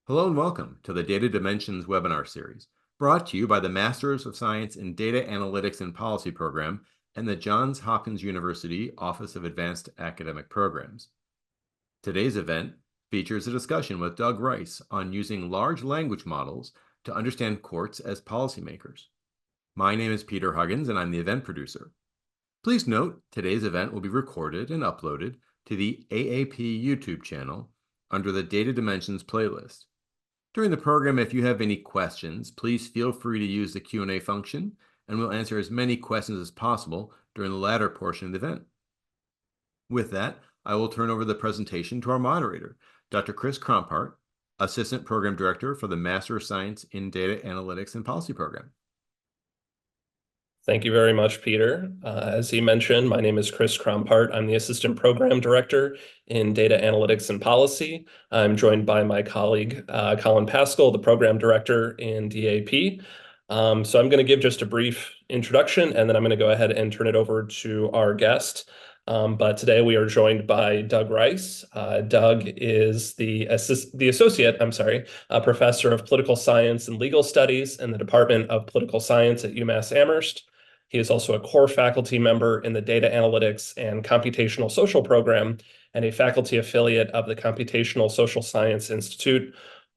Hello and welcome to the Data Dimensions webinar series, brought to you by the Masters of Science in Data Analytics and Policy program and the Johns Hopkins University Office of Advanced Academic Programs. Today's event features a discussion with Doug Rice on using large language models to understand courts as policymakers. My name is Peter Huggins and I'm the event producer. Please note, today's event will be recorded and uploaded to the AAP YouTube channel under the Data Dimensions playlist. During the program, if you have any questions, please feel free to use the Q&A function, and we'll answer as many questions as possible during the latter portion of the event. With that, I will turn over the presentation to our moderator, Dr. Chris Kromphardt, Assistant Program Director for the Master of Science in Data Analytics and Policy program. Thank you very much, Peter. As he mentioned, my name is Chris Kromphardt. I'm the Assistant Program Director in Data Analytics and Policy. I'm joined by my colleague, Colin Pascal, the Program Director in DAP. So I'm going to give just a brief introduction, and then I'm going to go ahead and turn it over to our guest. But today we are joined by Doug Rice. Doug is the associate professor of political science and legal studies in the Department of Political Science at UMass Amherst. He is also a core faculty member in the Data Analytics and Computational Social program and a faculty affiliate of the Computational Social Science Institute.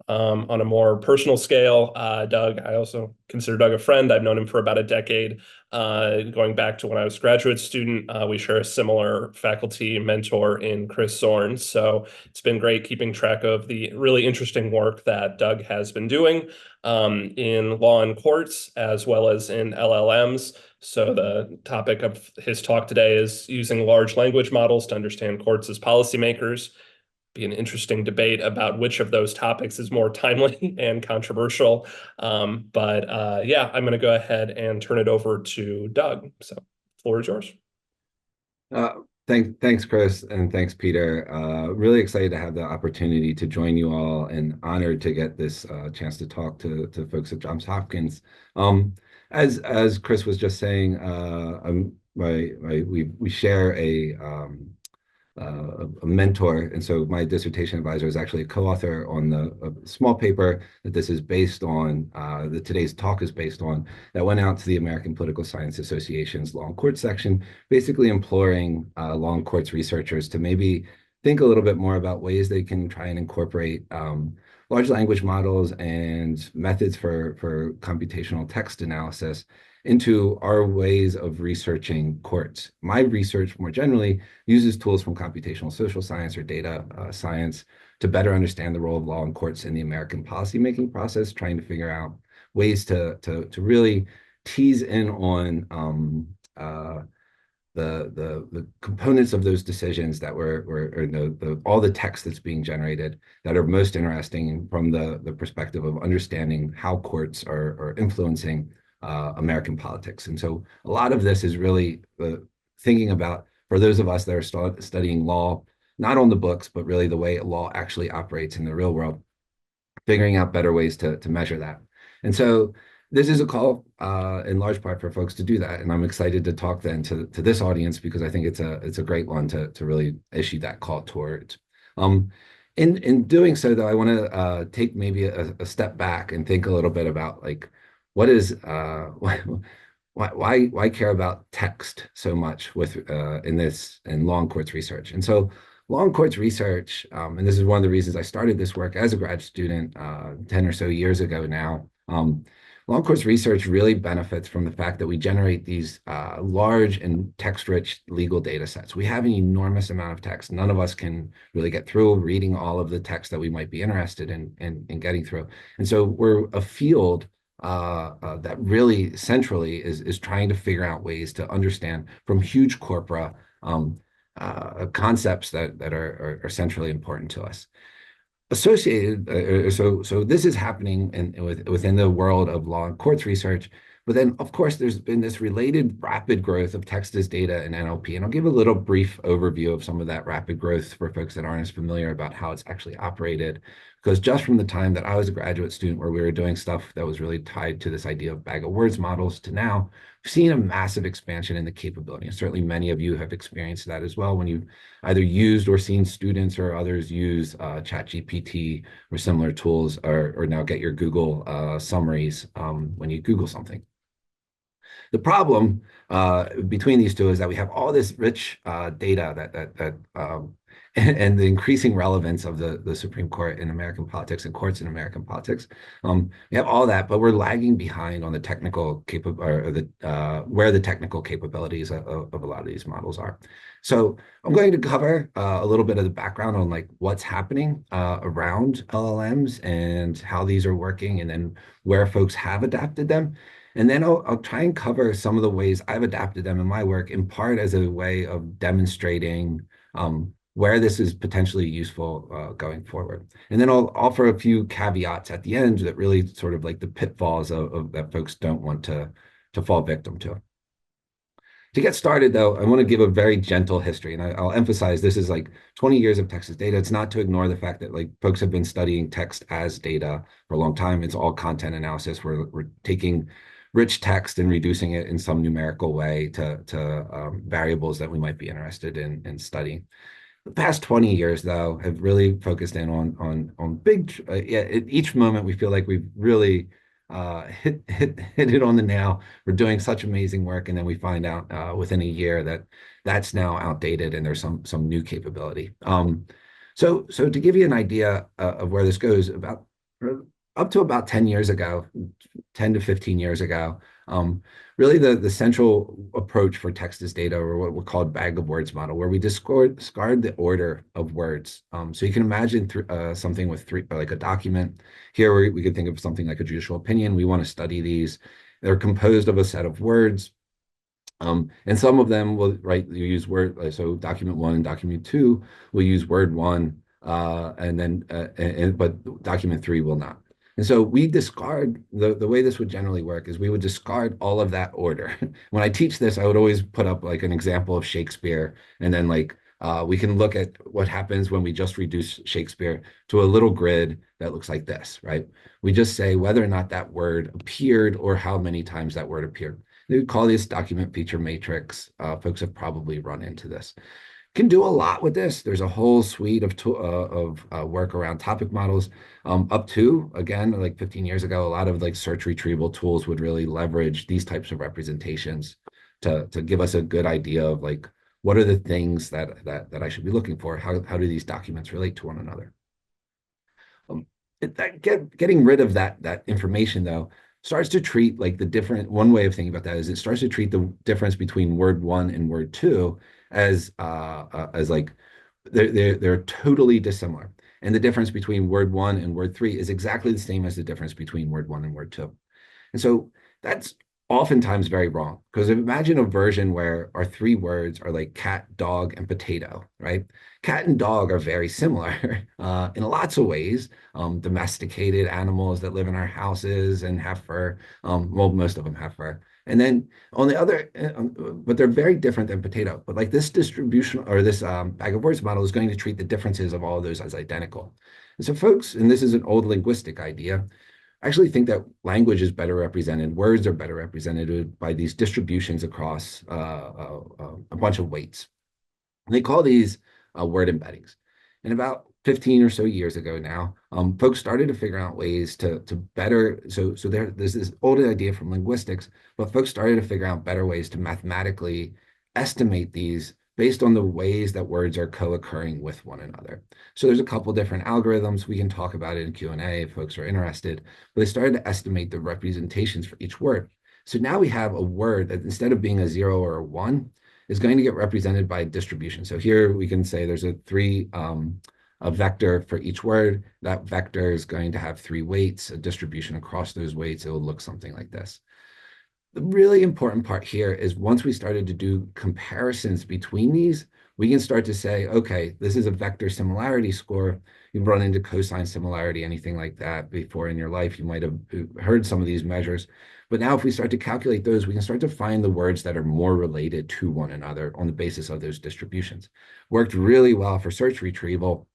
On a more personal scale, Doug, I also consider Doug a friend. I've known him for about a decade, going back to when I was a graduate student. We share a similar faculty mentor in Chris Zorn. So it's been great keeping track of the really interesting work that Doug has been doing in law and courts, as well as in LLMs. So the topic of his talk today is using large language models to understand courts as policymakers. Be an interesting debate about which of those topics is more timely and controversial. Yeah, I'm going to go ahead and turn it over to Doug. So the floor is yours. Thanks, Chris, and thanks, Peter. Really excited to have the opportunity to join you all, and honored to get this chance to talk to folks at Johns Hopkins. As Chris was just saying, we share a mentor, and so my dissertation advisor is actually a co-author on a small paper that this is based on, that today's talk is based on, that went out to the American Political Science Association's Law and Courts section, basically imploring law and courts researchers to maybe think a little bit more about ways they can try and incorporate large language models and methods for computational text analysis into our ways of researching courts. My research more generally uses tools from computational social science or data science to better understand the role of law and courts in the American policymaking process, trying to figure out ways to really tease in on the components of those decisions that all the text that's being generated that are most interesting from the perspective of understanding how courts are influencing American politics. And so a lot of this is really thinking about, for those of us that are studying law, not on the books, but really the way law actually operates in the real world, figuring out better ways to measure that. And so this is a call in large part for folks to do that. And I'm excited to talk then to this audience, because I think it's a great one to really issue that call towards. In doing so, though, I want to take maybe a step back and think a little bit about, like, what is why care about text so much with in law and courts research? And so law and courts research, and this is one of the reasons I started this work as a grad student 10 or so years ago now. Law and courts research really benefits from the fact that we generate these large and text-rich legal data sets. We have an enormous amount of text. None of us can really get through reading all of the text that we might be interested in getting through. And so we're a field that really centrally is trying to figure out ways to understand from huge corpora concepts that are centrally important to us. Associated, so this is happening within the world of law and courts research. But then, of course, there's been this related rapid growth of text as data and NLP. And I'll give a little brief overview of some of that rapid growth for folks that aren't as familiar about how it's actually operated. because just from the time that I was a graduate student where we were doing stuff that was really tied to this idea of bag of words models to now, we've seen a massive expansion in the capability. And certainly many of you have experienced that as well when you've either used or seen students or others use ChatGPT or similar tools, or now get your Google summaries when you Google something. The problem between these two is that we have all this rich data and the increasing relevance of the Supreme Court in American politics and courts in American politics. We have all that, but we're lagging behind on the technical where the technical capabilities of a lot of these models are. So I'm going to cover a little bit of the background on like what's happening around LLMs and how these are working, and then where folks have adapted them. And then I'll try and cover some of the ways I've adapted them in my work, in part as a way of demonstrating where this is potentially useful going forward. And then I'll offer a few caveats at the end that really sort of like the pitfalls of that folks don't want to fall victim to. To get started, though, I want to give a very gentle history, and I'll emphasize this is like 20 years of text as data. It's not to ignore the fact that like folks have been studying text as data for a long time. It's all content analysis. We're taking rich text and reducing it in some numerical way to variables that we might be interested in studying. The past 20 years, though, have really focused in on big. At each moment, we feel like we've really hit it on the nail. We're doing such amazing work, and then we find out within a year that that's now outdated, and there's some new capability. So to give you an idea of where this goes, up to about 10 years ago, 10 to 15 years ago, really the central approach for text as data, or what we're called bag of words model, where we discard the order of words. So you can imagine something with like a document. Here we could think of something like a judicial opinion. We want to study these. They're composed of a set of words. And some of them will, right, you use word, so document 1 and document 2 will use word 1, but document 3 will not. And so we discard, the way this would generally work is we would discard all of that order. When I teach this, I would always put up like an example of Shakespeare, and then like we can look at what happens when we just reduce Shakespeare to a little grid that looks like this, right? We just say whether or not that word appeared or how many times that word appeared. We call this document feature matrix. Folks have probably run into this. Can do a lot with this. There's a whole suite of work around topic models. Up to, again, like 15 years ago, a lot of like search retrieval tools would really leverage these types of representations to give us a good idea of like, what are the things that I should be looking for? How do these documents relate to one another? Getting rid of that information, though, starts to treat like one way of thinking about that is it starts to treat the difference between word 1 and word 2 as like they're totally dissimilar. And the difference between word 1 and word 3 is exactly the same as the difference between word 1 and word 2. And so that's oftentimes very wrong, because imagine a version where our 3 words are like cat, dog, and potato, right? Cat and dog are very similar in lots of ways. Domesticated animals that live in our houses and have fur. Well, most of them have fur. And then on the other, but they're very different than potato. But like this distribution or this bag of words model is going to treat the differences of all of those as identical. And so folks, and this is an old linguistic idea, I actually think that language is better represented, words are better represented by these distributions across a bunch of weights. And they call these word embeddings. And about 15 or so years ago now, folks started to figure out ways to better, so there's this old idea from linguistics, but folks started to figure out better ways to mathematically estimate these based on the ways that words are co-occurring with one another. So there's a couple different algorithms. We can talk about it in Q&A if folks are interested, but they started to estimate the representations for each word. So now we have a word that instead of being a 0 or a 1 is going to get represented by a distribution. So here we can say there's a vector for each word. That vector is going to have 3 weights, a distribution across those weights. It will look something like this. The really important part here is once we started to do comparisons between these, we can start to say, okay, this is a vector similarity score. You've run into cosine similarity, anything like that before in your life. You might have heard some of these measures. But now if we start to calculate those, we can start to find the words that are more related to one another on the basis of those distributions. Worked really well for search retrieval.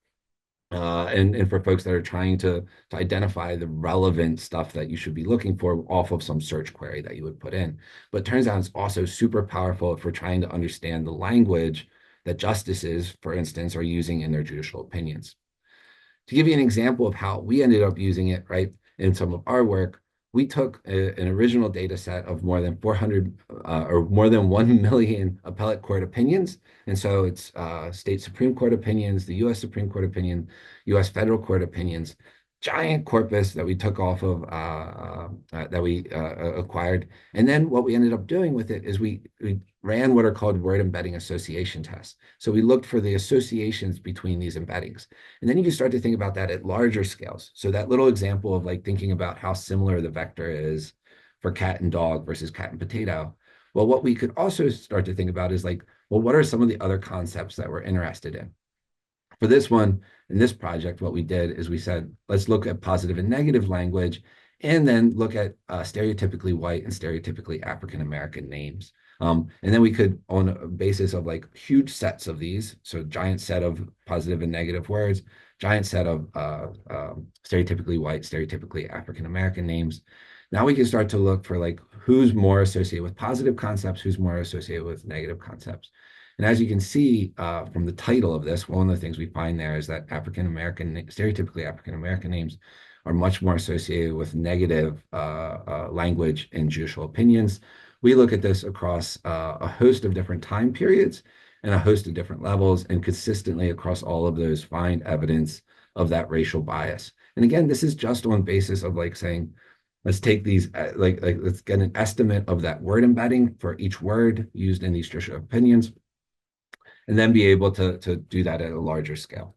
and for folks that are trying to identify the relevant stuff that you should be looking for off of some search query that you would put in. But it turns out it's also super powerful if we're trying to understand the language that justices, for instance, are using in their judicial opinions. To give you an example of how we ended up using it, right, in some of our work, we took an original data set of more than 400 or more than 1 million appellate court opinions. And so it's state Supreme Court opinions, the US Supreme Court opinion, US federal court opinions, giant corpus that we took off of, that we acquired. And then what we ended up doing with it is we ran what are called word embedding association tests. So we looked for the associations between these embeddings. And then you can start to think about that at larger scales. So that little example of like thinking about how similar the vector is for cat and dog versus cat and potato. Well, what we could also start to think about is like, well, what are some of the other concepts that we're interested in? For this one, in this project, what we did is we said, let's look at positive and negative language, and then look at stereotypically white and stereotypically African-American names. And then we could, on a basis of like huge sets of these, so giant set of positive and negative words, giant set of stereotypically white, stereotypically African-American names. Now we can start to look for like who's more associated with positive concepts, who's more associated with negative concepts. And as you can see from the title of this, one of the things we find there is that African-American, stereotypically African-American names are much more associated with negative language in judicial opinions. We look at this across a host of different time periods and a host of different levels, and consistently across all of those find evidence of that racial bias. And again, this is just on basis of like saying, let's take these, let's get an estimate of that word embedding for each word used in these judicial opinions, and then be able to do that at a larger scale.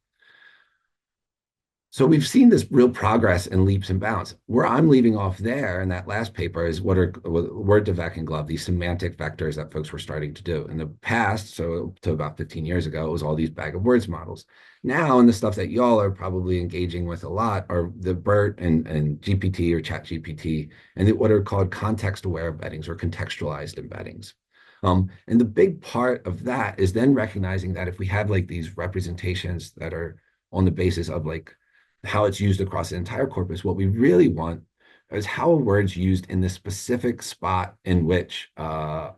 So we've seen this real progress in leaps and bounds. Where I'm leaving off there in that last paper is what are word to vec and glove, these semantic vectors that folks were starting to do. In the past, so to about 15 years ago, it was all these bag of words models. Now, and the stuff that y'all are probably engaging with a lot are the BERT and GPT or ChatGPT, and what are called context-aware embeddings or contextualized embeddings. And the big part of that is then recognizing that if we have like these representations that are on the basis of like how it's used across the entire corpus, what we really want is how a word's used in the specific spot in which the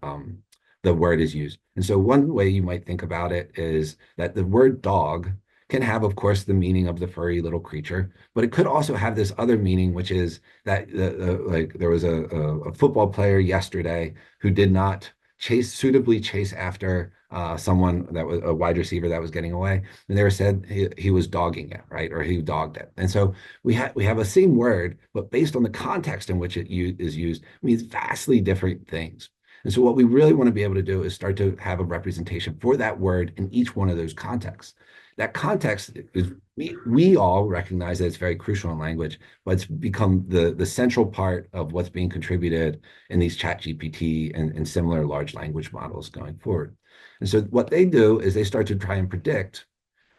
word is used. And so one way you might think about it is that the word dog can have, of course, the meaning of the furry little creature, but it could also have this other meaning, which is that like there was a football player yesterday who did not suitably chase after someone that was a wide receiver that was getting away, and they were said he was dogging it, right, or he dogged it. And so we have a same word, but based on the context in which it is used, means vastly different things. And so what we really want to be able to do is start to have a representation for that word in each one of those contexts. That context is, we all recognize that it's very crucial in language, but it's become the central part of what's being contributed in these ChatGPT and similar large language models going forward. And so what they do is they start to try and predict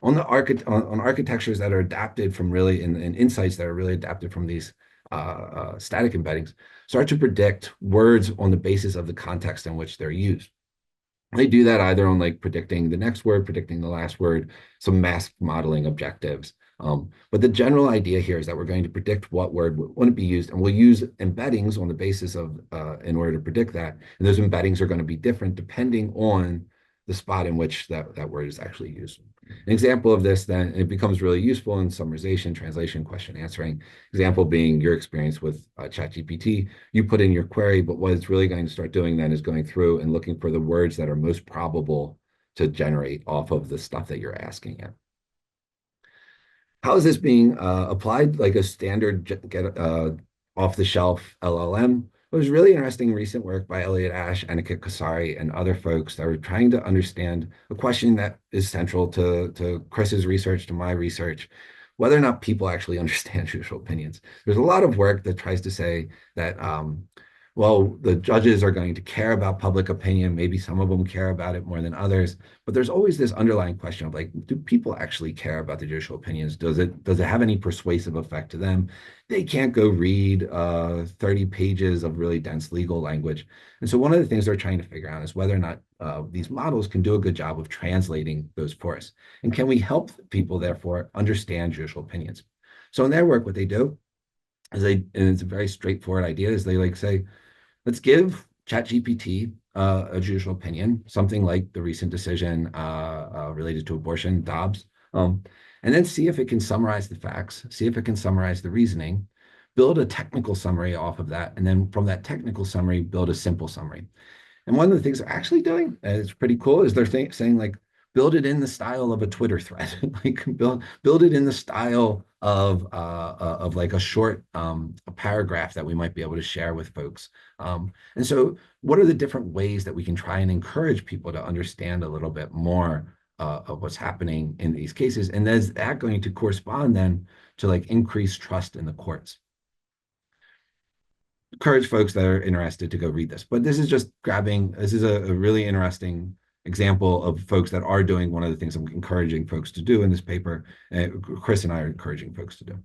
on the on architectures that are adapted from really, and insights that are really adapted from these static embeddings, start to predict words on the basis of the context in which they're used. They do that either on like predicting the next word, predicting the last word, some mask modeling objectives. But the general idea here is that we're going to predict what word wouldn't be used, and we'll use embeddings on the basis of, in order to predict that. And those embeddings are going to be different depending on the spot in which that word is actually used. An example of this, then, it becomes really useful in summarization, translation, question answering. Example being your experience with ChatGPT. You put in your query, but what it's really going to start doing then is going through and looking for the words that are most probable to generate off of the stuff that you're asking it. How is this being applied like a standard off-the-shelf LLM? It was really interesting recent work by Elliot Ash, Aniket Kasari, and other folks that were trying to understand a question that is central to Chris's research, to my research, whether or not people actually understand judicial opinions. There's a lot of work that tries to say that well, the judges are going to care about public opinion. Maybe some of them care about it more than others, but there's always this underlying question of like, do people actually care about the judicial opinions? Does it have any persuasive effect to them? They can't go read 30 pages of really dense legal language. And so one of the things they're trying to figure out is whether or not these models can do a good job of translating those for us. And can we help people, therefore, understand judicial opinions? So in their work, what they do is and it's a very straightforward idea, is they like say, let's give ChatGPT a judicial opinion, something like the recent decision related to abortion, Dobbs, and then see if it can summarize the facts, see if it can summarize the reasoning, build a technical summary off of that, and then from that technical summary, build a simple summary. And one of the things they're actually doing, and it's pretty cool, is they're saying like, build it in the style of a Twitter thread, like build it in the style of like a short a paragraph that we might be able to share with folks. And so, what are the different ways that we can try and encourage people to understand a little bit more of what's happening in these cases? And is that going to correspond then to like increased trust in the courts? Encourage folks that are interested to go read this. But this is just this is a really interesting example of folks that are doing one of the things I'm encouraging folks to do in this paper. Chris and I are encouraging folks to do.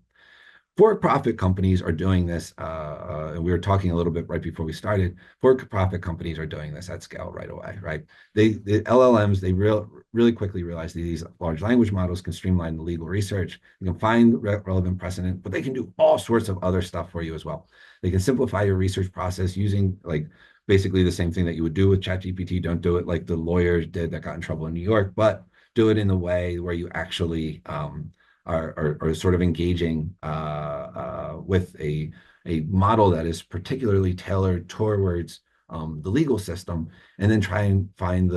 For-profit companies are doing this, and we were talking a little bit right before we started. For-profit companies are doing this at scale right away, right? The LLMs, they really quickly realize that these large language models can streamline the legal research. You can find relevant precedent, but they can do all sorts of other stuff for you as well. They can simplify your research process using like basically the same thing that you would do with ChatGPT. Don't do it like the lawyers did that got in trouble in New York, but do it in the way where you actually are sort of engaging with a model that is particularly tailored towards the legal system, and then try and find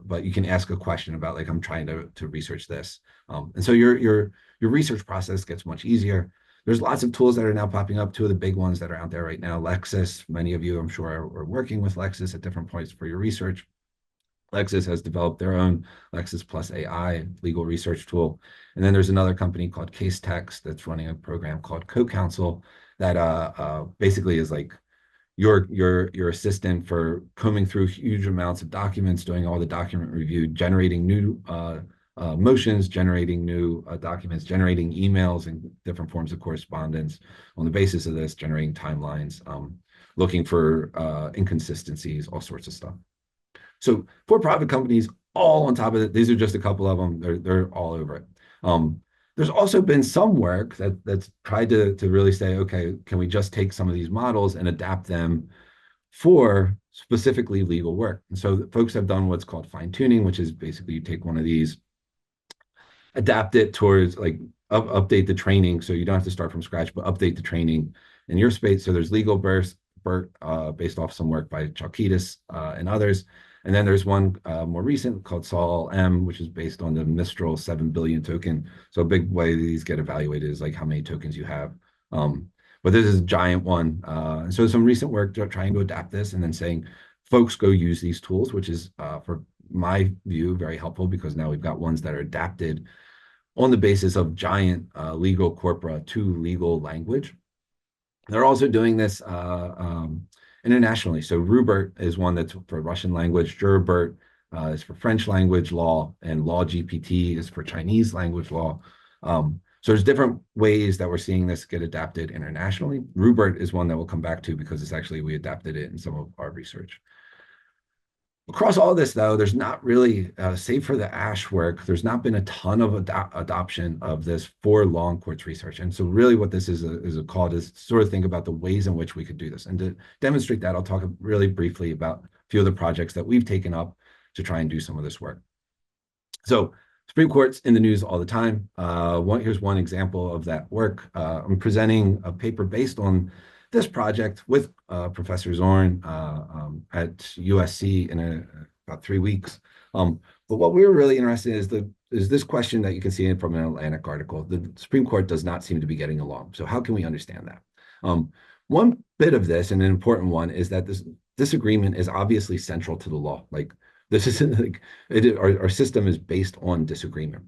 but you can ask a question about like, I'm trying to research this. And so your research process gets much easier. There's lots of tools that are now popping up. Two of the big ones that are out there right now, Lexis. Many of you, I'm sure, are working with Lexis at different points for your research. Lexis has developed their own Lexis Plus AI legal research tool. And then there's another company called Case Text that's running a program called Co-Counsel that basically is like your assistant for combing through huge amounts of documents, doing all the document review, generating new motions, generating new documents, generating emails and different forms of correspondence. On the basis of this, generating timelines, looking for inconsistencies, all sorts of stuff. So for-profit companies, all on top of it, these are just a couple of them. They're all over it. There's also been some work that's tried to really say, okay, can we just take some of these models and adapt them for specifically legal work? And so folks have done what's called fine tuning, which is basically you take one of these, adapt it towards like update the training. So you don't have to start from scratch, but update the training in your space. So there's legal burst based off some work by Chalkitis and others. And then there's one more recent called Sol M, which is based on the Mistral 7 billion token. So a big way these get evaluated is like how many tokens you have. But this is a giant one. And so some recent work trying to adapt this and then saying, folks, go use these tools, which is, for my view, very helpful because now we've got ones that are adapted on the basis of giant legal corpora to legal language. They're also doing this internationally. So Rubert is one that's for Russian language, Jurabert is for French language law, and Law GPT is for Chinese language law. So there's different ways that we're seeing this get adapted internationally. Rubert is one that we'll come back to because it's actually, we adapted it in some of our research. Across all this, though, there's not really, save for the ASH work, there's not been a ton of adoption of this for long courts research. And so really what this is a call to sort of think about the ways in which we could do this. And to demonstrate that, I'll talk really briefly about a few of the projects that we've taken up to try and do some of this work. So Supreme Court's in the news all the time. Here's one example of that work. I'm presenting a paper based on this project with Professor Zorn at USC in about 3 weeks. But what we were really interested in is this question that you can see from an Atlantic article. The Supreme Court does not seem to be getting along. So how can we understand that? One bit of this, and an important one, is that this disagreement is obviously central to the law. Like this isn't like our system is based on disagreement.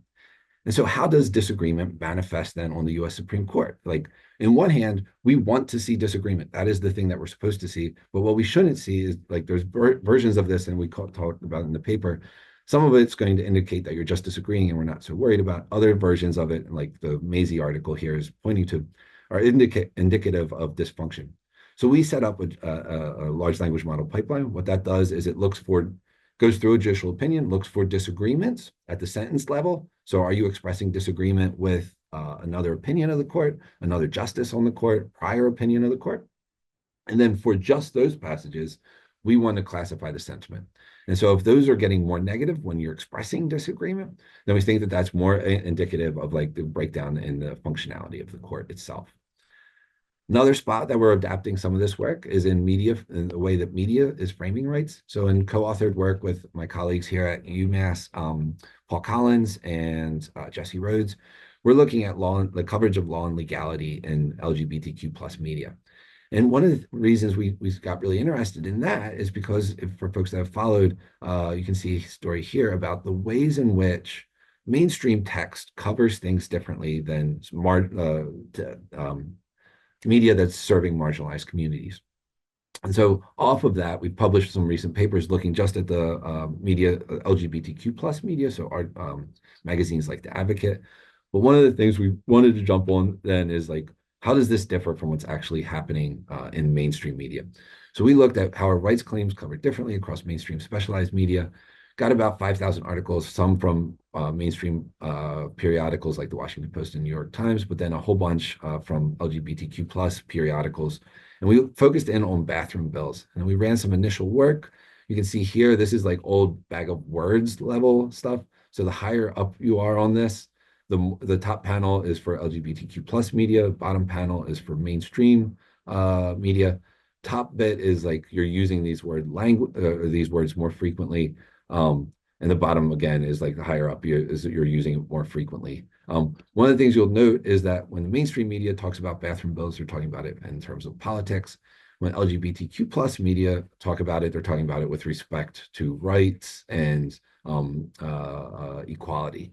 And so how does disagreement manifest then on the US Supreme Court? Like, in one hand, we want to see disagreement. That is the thing that we're supposed to see. But what we shouldn't see is, like, there's versions of this, and we talked about in the paper. Some of it's going to indicate that you're just disagreeing and we're not so worried about. Other versions of it, like the Maisie article here is pointing to, are indicative of dysfunction. So we set up a large language model pipeline. What that does is it goes through a judicial opinion, looks for disagreements at the sentence level. So are you expressing disagreement with another opinion of the court, another justice on the court, prior opinion of the court? And then for just those passages, we want to classify the sentiment. And so if those are getting more negative when you're expressing disagreement, then we think that that's more indicative of like the breakdown in the functionality of the court itself. Another spot that we're adapting some of this work is in media, in the way that media is framing rights. So in co-authored work with my colleagues here at UMass, Paul Collins and Jesse Rhodes, we're looking at the coverage of law and legality in LGBTQ plus media. And one of the reasons we got really interested in that is because for folks that have followed, you can see a story here about the ways in which mainstream text covers things differently than media that's serving marginalized communities. And so off of that, we published some recent papers looking just at the media, LGBTQ plus media, so art magazines like The Advocate. But one of the things we wanted to jump on then is like, how does this differ from what's actually happening in mainstream media? So we looked at how our rights claims covered differently across mainstream specialized media, got about 5,000 articles, some from mainstream periodicals like the Washington Post and New York Times, but then a whole bunch from LGBTQ plus periodicals. And we focused in on bathroom bills. And we ran some initial work. You can see here, this is like old bag of words level stuff. So the higher up you are on this, the top panel is for LGBTQ plus media, bottom panel is for mainstream media. Top bit is like you're using these words more frequently. And the bottom again is like the higher up you're using it more frequently. One of the things you'll note is that when the mainstream media talks about bathroom bills, they're talking about it in terms of politics. When LGBTQ plus media talk about it, they're talking about it with respect to rights and equality.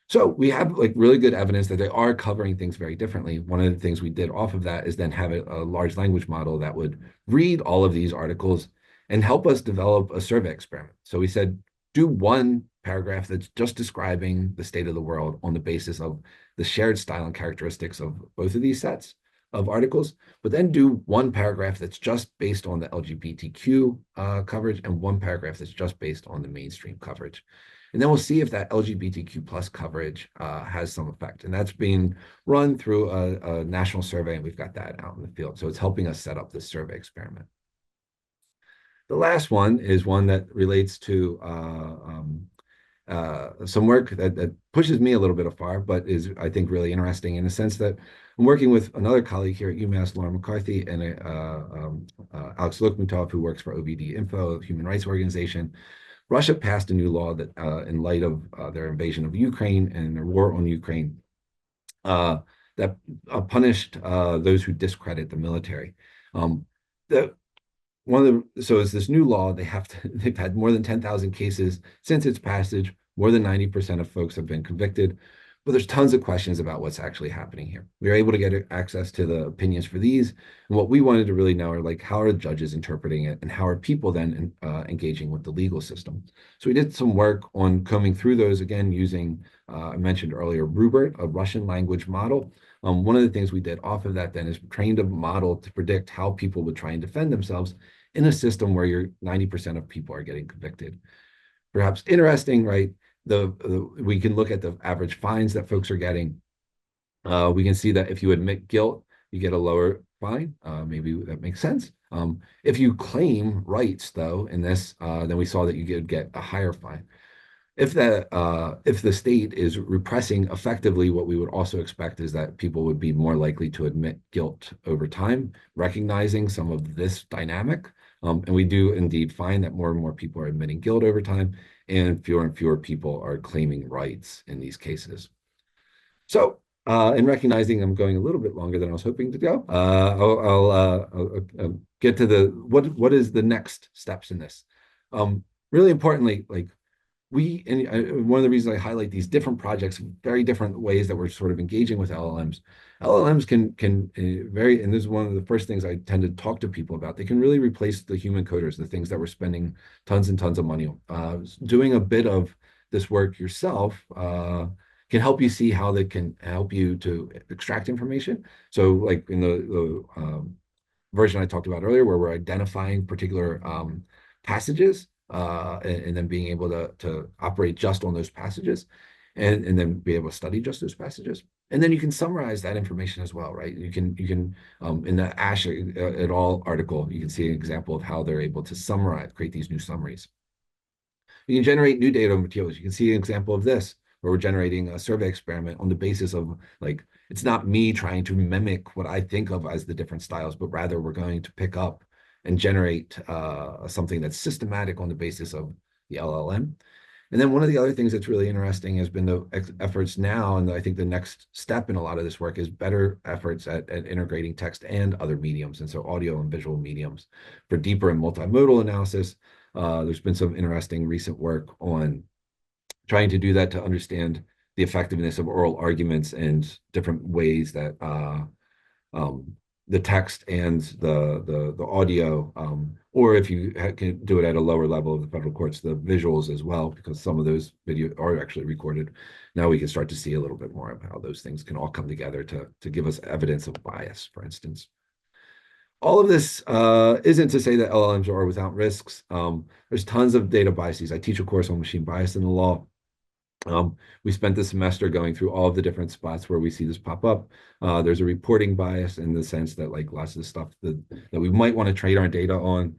So we have like really good evidence that they are covering things very differently. One of the things we did off of that is then have a large language model that would read all of these articles and help us develop a survey experiment. So we said, do one paragraph that's just describing the state of the world on the basis of the shared style and characteristics of both of these sets of articles, but then do one paragraph that's just based on the LGBTQ coverage and one paragraph that's just based on the mainstream coverage. And then we'll see if that LGBTQ plus coverage has some effect. And that's being run through a national survey, and we've got that out in the field. So it's helping us set up this survey experiment. The last one is one that relates to some work that pushes me a little bit afar, but is, I think, really interesting in the sense that I'm working with another colleague here at UMass, Laura McCarthy, and Alex Lokmutov, who works for OVD Info, a human rights organization. Russia passed a new law that, in light of their invasion of Ukraine and their war on Ukraine, that punished those who discredit the military. So it's this new law. They've had more than 10,000 cases since its passage. More than 90% of folks have been convicted, but there's tons of questions about what's actually happening here. We were able to get access to the opinions for these, and what we wanted to really know are like, how are judges interpreting it, and how are people then engaging with the legal system? So we did some work on combing through those, again using I mentioned earlier Rubert, a Russian language model. One of the things we did off of that then is trained a model to predict how people would try and defend themselves in a system where 90% of people are getting convicted. Perhaps interesting, right? We can look at the average fines that folks are getting. We can see that if you admit guilt, you get a lower fine. Maybe that makes sense. If you claim rights, though, in this, then we saw that you could get a higher fine. If the state is repressing effectively, what we would also expect is that people would be more likely to admit guilt over time, recognizing some of this dynamic. And we do indeed find that more and more people are admitting guilt over time, and fewer people are claiming rights in these cases. So in recognizing I'm going a little bit longer than I was hoping to go, I'll get to what is the next steps in this. Really importantly, like, one of the reasons I highlight these different projects, very different ways that we're sort of engaging with LLMs. LLMs can and this is one of the first things I tend to talk to people about. They can really replace the human coders, the things that we're spending tons and tons of money on. Doing a bit of this work yourself can help you see how they can help you to extract information. So, like in the version I talked about earlier, where we're identifying particular passages and then being able to operate just on those passages and then be able to study just those passages. And then you can summarize that information as well, right? You can in the Ash et al. Article, you can see an example of how they're able to summarize, create these new summaries. You can generate new data materials. You can see an example of this, where we're generating a survey experiment on the basis of, like, it's not me trying to mimic what I think of as the different styles, but rather we're going to pick up and generate something that's systematic on the basis of the LLM. And then one of the other things that's really interesting has been the efforts now, and I think the next step in a lot of this work is better efforts at integrating text and other mediums, and so audio and visual mediums for deeper and multimodal analysis. There's been some interesting recent work on trying to do that to understand the effectiveness of oral arguments and different ways that the text and the audio, or if you can do it at a lower level of the federal courts, the visuals as well, because some of those videos are actually recorded. Now we can start to see a little bit more of how those things can all come together to give us evidence of bias, for instance. All of this isn't to say that LLMs are without risks. There's tons of data biases. I teach a course on machine bias in the law. We spent the semester going through all of the different spots where we see this pop up. There's a reporting bias in the sense that, like, lots of the stuff that we might want to trade our data on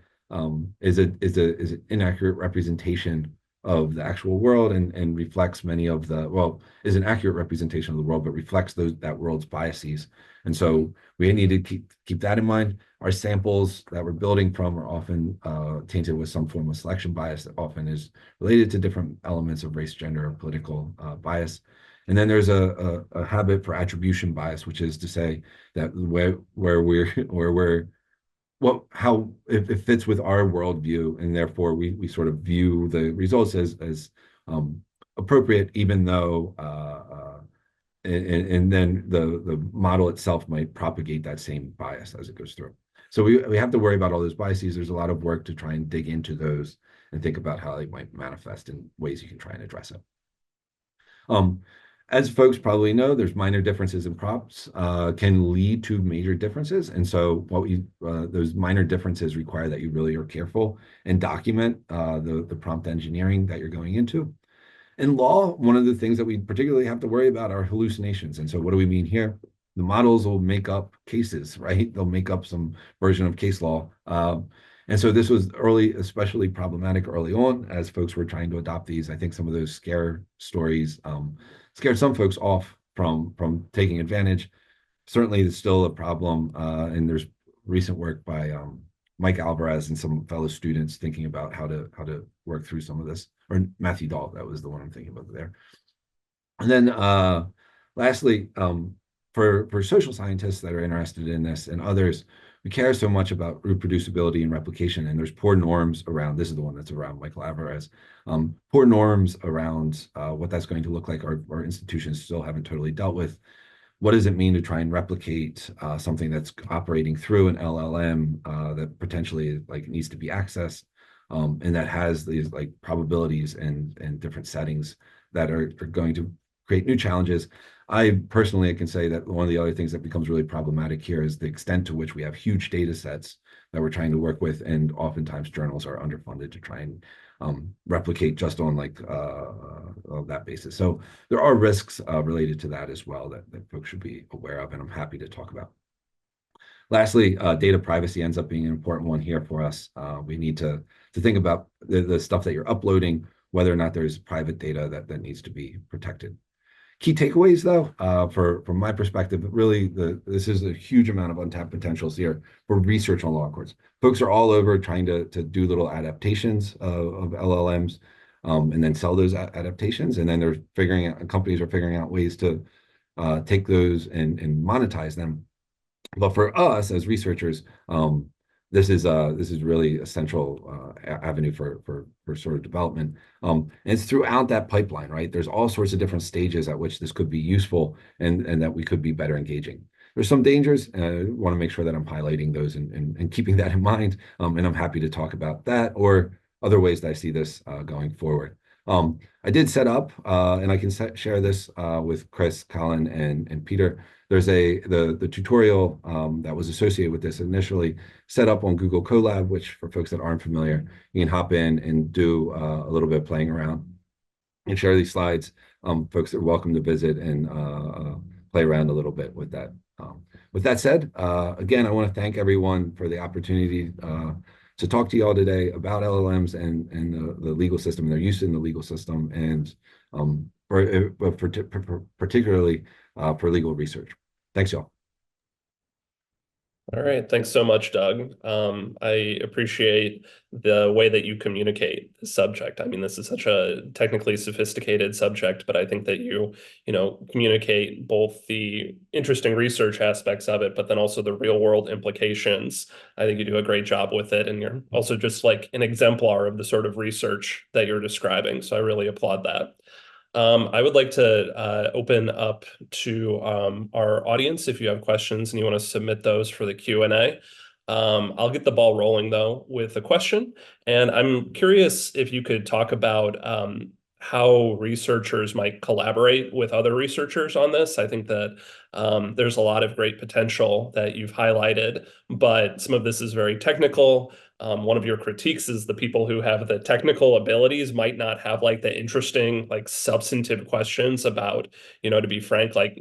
is an inaccurate representation of the actual world and reflects many of the, well, is an accurate representation of the world, but reflects that world's biases. And so we need to keep that in mind. Our samples that we're building from are often tainted with some form of selection bias that often is related to different elements of race, gender, or political bias. And then there's a habit for attribution bias, which is to say that how it fits with our worldview, and therefore we sort of view the results as appropriate, even though and then the model itself might propagate that same bias as it goes through. So we have to worry about all those biases. There's a lot of work to try and dig into those and think about how they might manifest in ways you can try and address it. As folks probably know, there's minor differences in prompts can lead to major differences. And so those minor differences require that you really are careful and document the prompt engineering that you're going into. In law, one of the things that we particularly have to worry about are hallucinations. And so what do we mean here? The models will make up cases, right? They'll make up some version of case law. And so this was especially problematic early on as folks were trying to adopt these. I think some of those scare stories scared some folks off from taking advantage. Certainly, it's still a problem. And there's recent work by Mike Alvarez and some fellow students thinking about how to work through some of this, or Matthew Dahl, that was the one I'm thinking about there. And then lastly, for social scientists that are interested in this and others, we care so much about reproducibility and replication, and there's poor norms around, this is the one that's around Michael Alvarez, poor norms around what that's going to look like. Our institutions still haven't totally dealt with. What does it mean to try and replicate something that's operating through an LLM that potentially needs to be accessed and that has these probabilities and different settings that are going to create new challenges? I personally can say that one of the other things that becomes really problematic here is the extent to which we have huge data sets that we're trying to work with, and oftentimes journals are underfunded to try and replicate just on that basis. So there are risks related to that as well that folks should be aware of, and I'm happy to talk about. Lastly, data privacy ends up being an important one here for us. We need to think about the stuff that you're uploading, whether or not there's private data that needs to be protected. Key takeaways, though, from my perspective, really, this is a huge amount of untapped potentials here for research on law courts. Folks are all over trying to do little adaptations of LLMs and then sell those adaptations. And then companies are figuring out ways to take those and monetize them. But for us as researchers, this is really a central avenue for sort of development. And it's throughout that pipeline, right? There's all sorts of different stages at which this could be useful and that we could be better engaging. There's some dangers. I want to make sure that I'm highlighting those and keeping that in mind. And I'm happy to talk about that or other ways that I see this going forward. I did set up, and I can share this with Chris, Colin, and Peter. There's the tutorial that was associated with this initially set up on Google Colab, which for folks that aren't familiar, you can hop in and do a little bit of playing around and share these slides. Folks are welcome to visit and play around a little bit with that. With that said, again, I want to thank everyone for the opportunity to talk to you all today about LLMs and the legal system and their use in the legal system, and particularly for legal research. Thanks, y'all. All right, thanks so much, Doug. I appreciate the way that you communicate the subject. I mean, this is such a technically sophisticated subject, but I think that you communicate both the interesting research aspects of it, but then also the real world implications. I think you do a great job with it, and you're also just like an exemplar of the sort of research that you're describing. So I really applaud that. I would like to open up to our audience if you have questions and you want to submit those for the Q&A. I'll get the ball rolling, though, with a question. And I'm curious if you could talk about how researchers might collaborate with other researchers on this. I think that there's a lot of great potential that you've highlighted, but some of this is very technical. One of your critiques is the people who have the technical abilities might not have like the interesting, like substantive questions about, to be frank, like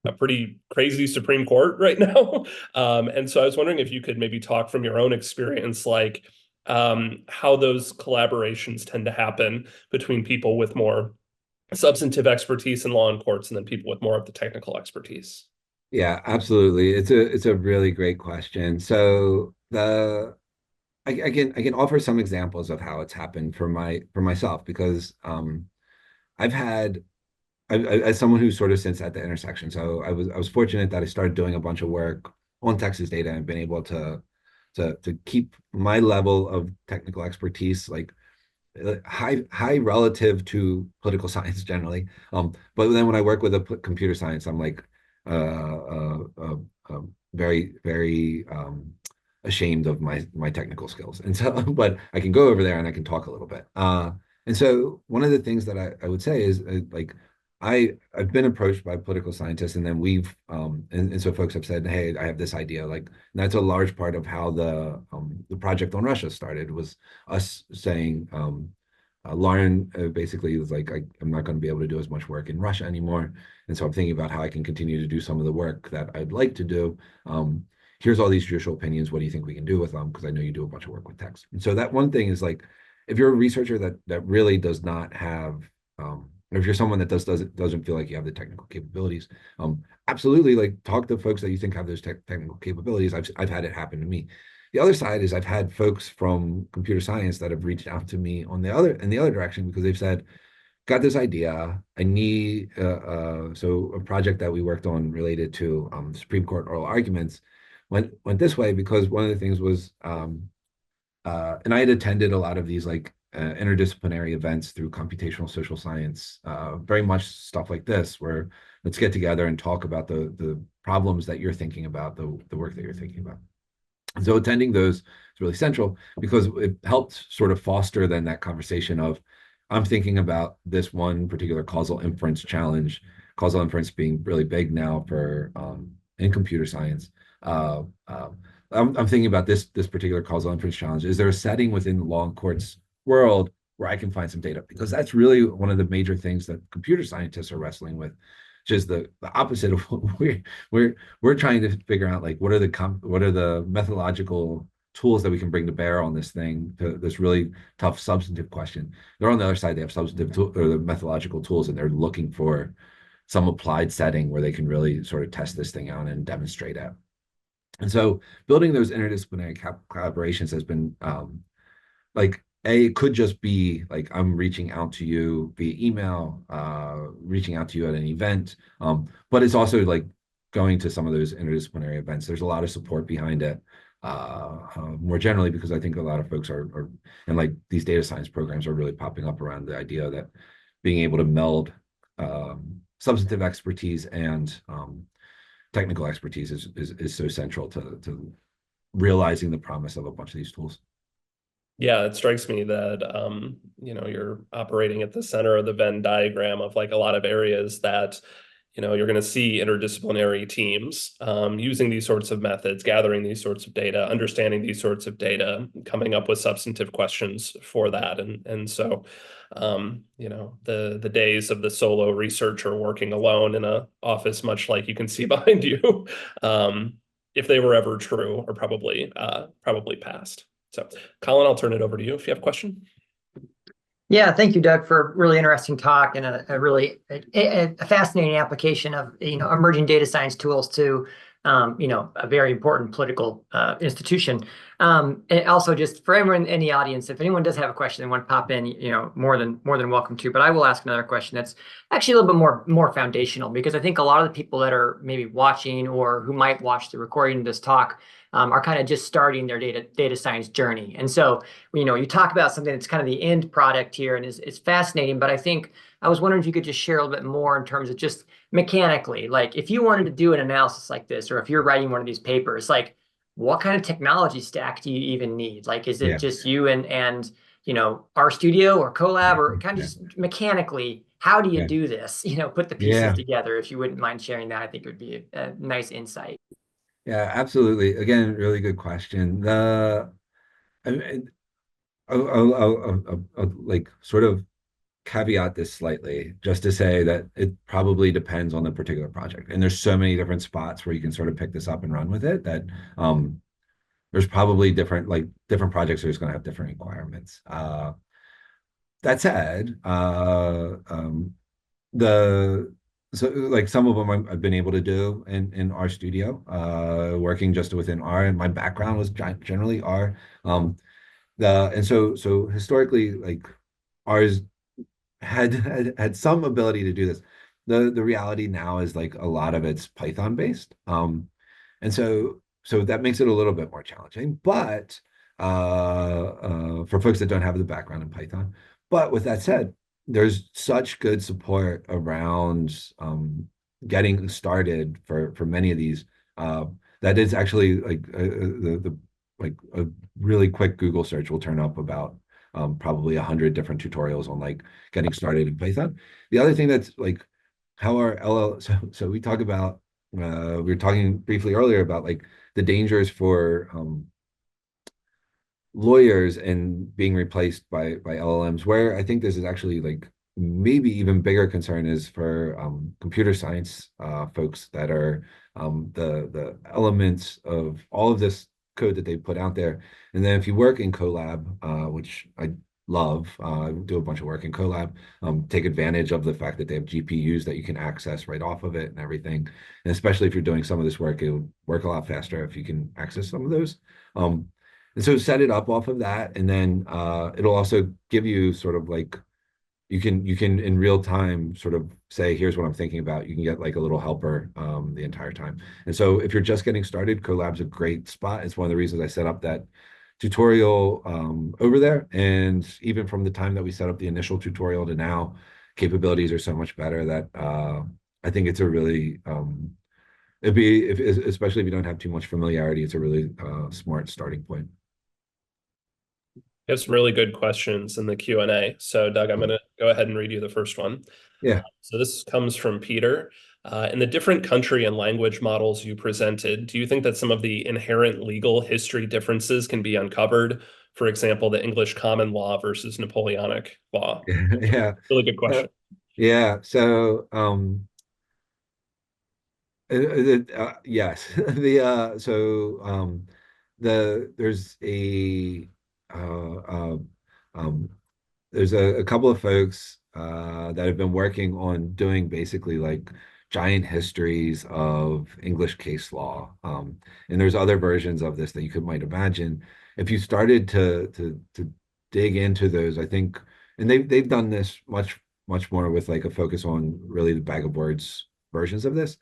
a pretty crazy Supreme Court right now. And so I was wondering if you could maybe talk from your own experience, like how those collaborations tend to happen between people with more substantive expertise in law and courts and then people with more of the technical expertise. Yeah, absolutely. It's a really great question. So I can offer some examples of how it's happened for myself because I've had as someone who sort of sits at the intersection. So I was fortunate that I started doing a bunch of work on Texas data and been able to keep my level of technical expertise like high relative to political science generally. But then when I work with a computer science, I'm like very ashamed of my technical skills. And so, but I can go over there and I can talk a little bit. And so one of the things that I would say is like I've been approached by political scientists, and then and so folks have said, hey, I have this idea. Like that's a large part of how the project on Russia started, was us saying, Lauren basically was like, I'm not going to be able to do as much work in Russia anymore. And so I'm thinking about how I can continue to do some of the work that I'd like to do. Here's all these judicial opinions. What do you think we can do with them? Because I know you do a bunch of work with text. And so that one thing is like, if you're a researcher that really does not have, or if you're someone that doesn't feel like you have the technical capabilities, absolutely like talk to folks that you think have those technical capabilities. I've had it happen to me. The other side is I've had folks from computer science that have reached out to me in the other direction because they've said, got this idea. I need so a project that we worked on related to Supreme Court oral arguments went this way because one of the things was and I had attended a lot of these like interdisciplinary events through computational social science, very much stuff like this, where let's get together and talk about the problems that you're thinking about, the work that you're thinking about. And so attending those is really central because it helped sort of foster then that conversation of, I'm thinking about this one particular causal inference challenge, causal inference being really big now for in computer science. I'm thinking about this particular causal inference challenge. Is there a setting within the law and courts world where I can find some data? Because that's really one of the major things that computer scientists are wrestling with, which is the opposite of what we're trying to figure out. Like, what are the methodological tools that we can bring to bear on this thing, to this really tough substantive question? They're on the other side. They have substantive or the methodological tools, and they're looking for some applied setting where they can really sort of test this thing out and demonstrate it. And so building those interdisciplinary collaborations has been like, it could just be like I'm reaching out to you via email, reaching out to you at an event, but it's also like going to some of those interdisciplinary events. There's a lot of support behind it. more generally, because I think a lot of folks are, and like these data science programs are really popping up around the idea that being able to meld substantive expertise and technical expertise is so central to realizing the promise of a bunch of these tools. Yeah, it strikes me that you're operating at the center of the Venn diagram of like a lot of areas that you're going to see interdisciplinary teams using these sorts of methods, gathering these sorts of data, understanding these sorts of data, coming up with substantive questions for that. And so, the days of the solo researcher working alone in a office, much like you can see behind you, if they were ever true, are probably past. So, Colin, I'll turn it over to you if you have a question. Yeah, thank you, Doug, for a really interesting talk and a really fascinating application of emerging data science tools to a very important political institution. And also, just for everyone in the audience, if anyone does have a question they want to pop in, more than welcome to. But I will ask another question that's actually a little bit more foundational, because I think a lot of the people that are maybe watching or who might watch the recording of this talk are kind of just starting their data science journey. And so, you talk about something that's kind of the end product here, and it's fascinating. But I was wondering if you could just share a little bit more in terms of just mechanically, like if you wanted to do an analysis like this, or if you're writing one of these papers, like what kind of technology stack do you even need? Like, is it just you and RStudio or Colab, or kind of just mechanically, how do you do this? Put the pieces together. If you wouldn't mind sharing that, I think it would be a nice insight. Yeah, absolutely. Again, really good question. I mean, I'll like sort of caveat this slightly, just to say that it probably depends on the particular project. And there's so many different spots where you can sort of pick this up and run with it that there's probably different projects are just going to have different requirements. That said, so like some of them I've been able to do in RStudio, working just within R, and my background was generally R. And so historically, like R's had some ability to do this. The reality now is like a lot of it's Python based. And so that makes it a little bit more challenging, but for folks that don't have the background in Python. But with that said, there's such good support around getting started for many of these that is actually like like a really quick Google search will turn up about probably 100 different tutorials on like getting started in Python. The other thing that's like how our LL so we talk about we were talking briefly earlier about like the dangers for lawyers and being replaced by LLMs, where I think this is actually like maybe even bigger concern is for computer science folks that are the elements of all of this code that they put out there. And then if you work in Colab, which I love, do a bunch of work in Colab, take advantage of the fact that they have GPUs that you can access right off of it and everything. And especially if you're doing some of this work, it would work a lot faster if you can access some of those. And so set it up off of that, and then it'll also give you sort of like you can in real time sort of say, here's what I'm thinking about. You can get like a little helper the entire time. And so if you're just getting started, Colab's a great spot. It's one of the reasons I set up that tutorial over there. And even from the time that we set up the initial tutorial to now, capabilities are so much better that I think it's a really it'd be especially if you don't have too much familiarity, it's a really smart starting point. We have some really good questions in the Q&A. So, Doug, I'm going to go ahead and read you the first one. Yeah. So this comes from Peter. In the different country and language models you presented, do you think that some of the inherent legal history differences can be uncovered? For example, the English common law versus Napoleonic law. Yeah. Really good question. Yeah. So, yes. There's a there's a couple of folks that have been working on doing basically like giant histories of English case law. And there's other versions of this that you might imagine. If you started to dig into those, I think, and they've done this much more with like a focus on really the bag of words versions of this.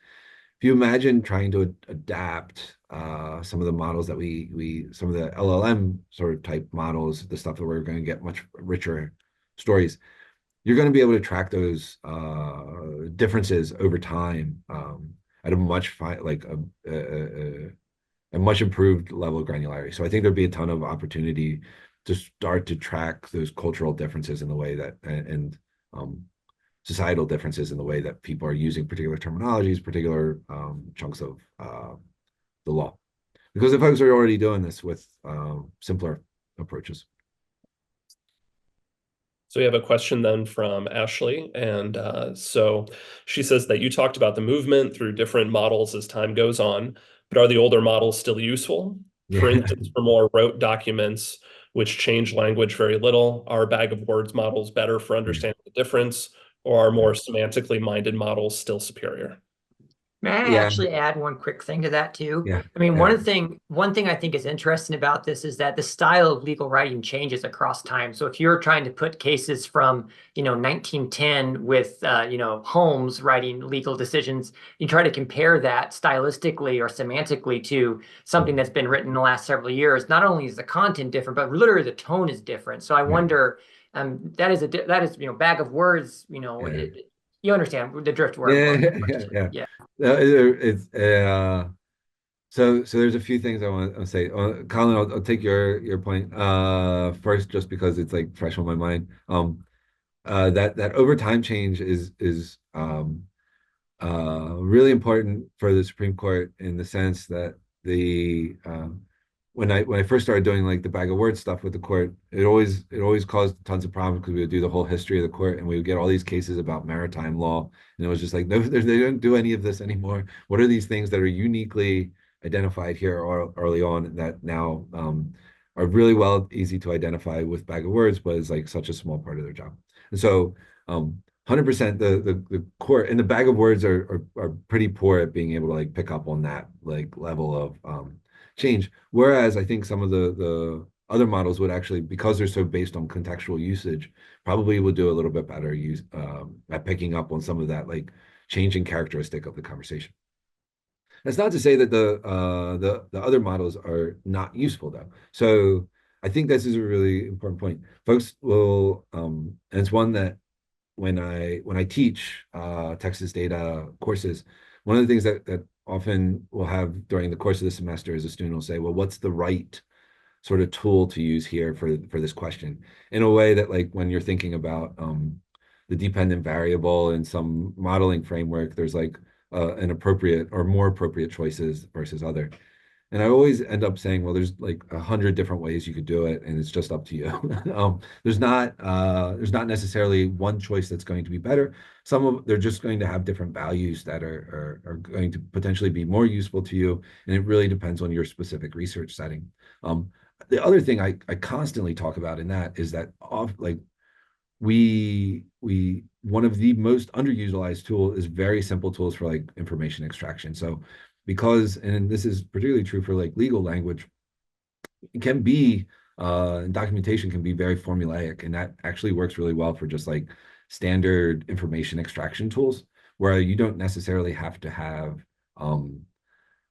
If you imagine trying to adapt some of the models that some of the LLM sort of type models, the stuff that we're going to get much richer stories, you're going to be able to track those differences over time at a much a much improved level of granularity. So I think there'd be a ton of opportunity to start to track those cultural differences in the way that societal differences in the way that people are using particular terminologies, particular chunks of the law, because the folks are already doing this with simpler approaches. So we have a question then from Ashley. And so she says that you talked about the movement through different models as time goes on, but are the older models still useful? For Yeah. instance, for more rote documents, which change language very little, are bag of words models better for understanding the difference, or are more semantically minded models still superior? May I Yeah. actually add one quick thing to that too? Yeah. I mean, Yeah. one thing I think is interesting about this is that the style of legal writing changes across time. So if you're trying to put cases from, 1910 with, Holmes writing legal decisions, you try to compare that stylistically or semantically to something that's been written in the last several years. Not only is the content different, but literally the tone is different. So I wonder, that is, bag of words, Yeah. you understand the drift where I'm Yeah. going. Yeah. Yeah. It's so there's a few things I want to say. Colin, I'll take your point first, just because it's like fresh on my mind. That over time change is really important for the Supreme Court, in the sense that the when I first started doing like the bag of words stuff with the court, it always caused tons of problems, because we would do the whole history of the court, and we would get all these cases about maritime law, and it was just like, no, they don't do any of this anymore. What are these things that are uniquely identified here or early on that now are really easy to identify with bag of words, but is like such a small part of their job. And so 100% the court and the bag of words are pretty poor at being able to like pick up on that like level of change. Whereas I think some of the other models would actually, because they're so based on contextual usage, probably would do a little bit better at picking up on some of that like changing characteristic of the conversation. That's not to say that the other models are not useful, though. So I think this is a really important point. Folks will, and it's one that when I teach Texas data courses, one of the things that often we'll have during the course of the semester is a student will say, well, what's the right sort of tool to use here for this question? In a way that, like, when you're thinking about the dependent variable in some modeling framework, there's like an appropriate or more appropriate choices versus other. And I always end up saying, well, there's like 100 different ways you could do it, and it's just up to you. There's not necessarily one choice that's going to be better. They're just going to have different values that are going to potentially be more useful to you, and it really depends on your specific research setting. The other thing I constantly talk about in that is that we one of the most underutilized tool is very simple tools for like information extraction. So because, and this is particularly true for like legal language, it can be documentation can be very formulaic, and that actually works really well for just like standard information extraction tools, where you don't necessarily have to have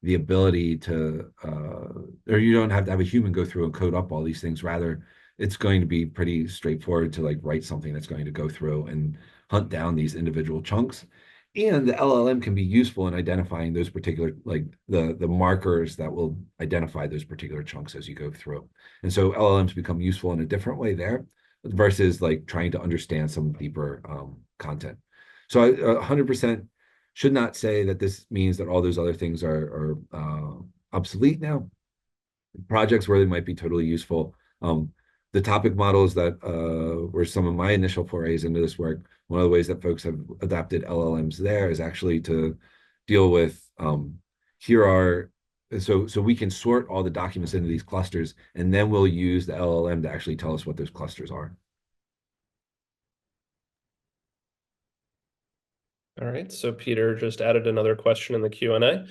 the ability to or you don't have to have a human go through and code up all these things. Rather, it's going to be pretty straightforward to like write something that's going to go through and hunt down these individual chunks. And the LLM can be useful in identifying those particular, like the markers that will identify those particular chunks as you go through. And so LLMs become useful in a different way there, versus like trying to understand some deeper content. So I 100% should not say that this means that all those other things are obsolete now. Projects where they might be totally useful. The topic models that were some of my initial forays into this work, one of the ways that folks have adapted LLMs there is actually to deal with so we can sort all the documents into these clusters, and then we'll use the LLM to actually tell us what those clusters are. All right, so Peter just added another question in the Q&A.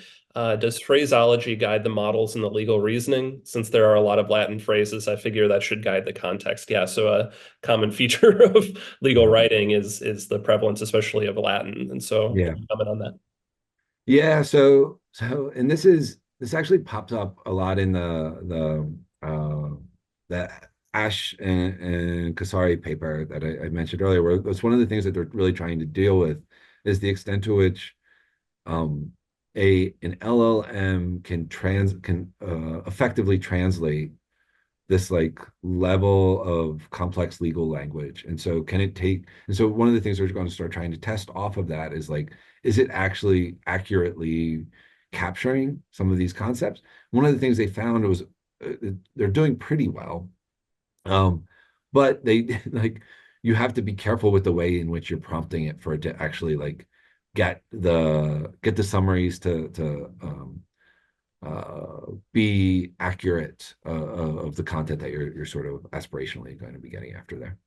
Does phraseology guide the models in the legal reasoning? Since there are a lot of Latin phrases, I figure that should guide the context. Yeah, so a common feature of legal writing is the prevalence, especially of Latin. And so Yeah. comment on that. Yeah, and this is this actually popped up a lot in the Ash and Kasari paper that I mentioned earlier, where that's one of the things that they're really trying to deal with is the extent to which um, an LLM can effectively translate this like level of complex legal language. And so one of the things we're going to start trying to test off of that is like, is it actually accurately capturing some of these concepts? One of the things they found was they're doing pretty well. But they like you have to be careful with the way in which you're prompting it for it to actually like get the summaries to be accurate of the content that you're sort of aspirationally going to be getting after there.